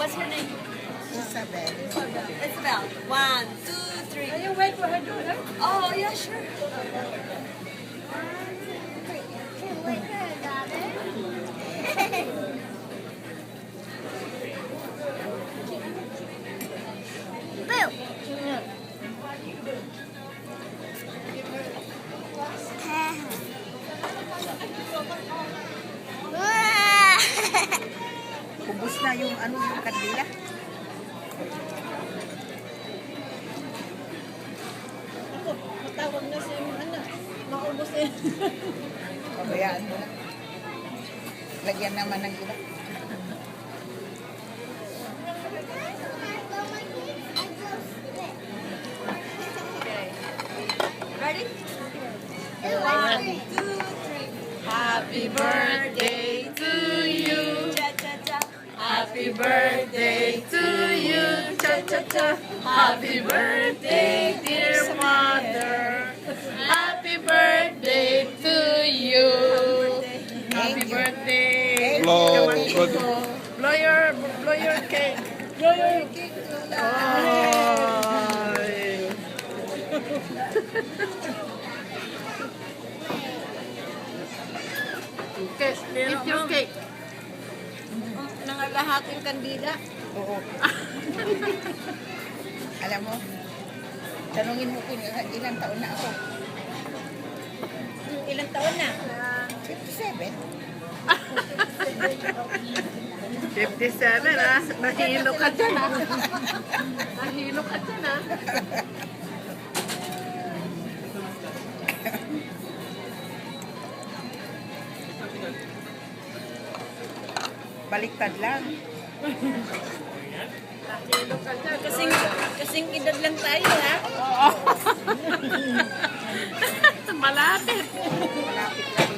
What's your name? Isabel. Isabel. 1, 2, 3. Can you wait for her to her? Oh, yeah, sure. Ubus na yung yung kandila. Ako, matawag na si maubos eh. Pabayaan mo na. Lagyan naman ng iba. Okay. Ready? 1, 2, 3. Happy birthday to you. Cha cha cha. Happy birthday to you, cha-cha-cha. Happy birthday, dear mother. Happy birthday to you. Happy birthday. Blow. Blow your cake. Blow your cake. Ay. Okay, eat your cake. Nangalahating kandila. Oo. Alam mo, tanungin mo kung ilang taon na ako. Ilang taon na? 57. 57 ah. Nahilo ka dyan ah. Nahilo ka dyan ah. Baliktad lang. Nahilo ka dyan. Kasing edad lang tayo ha. Malapit. Malapit lang.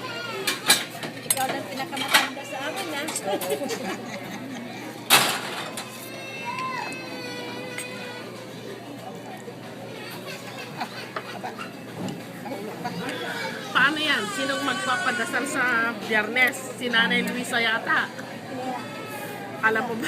Ikaw lang pinakamatanda sa amin ha. Aba, nahulog pa. Paano yan? Sinong magpapadasal sa Biyernes? Si Nanay Luisa yata. Alam mo ba?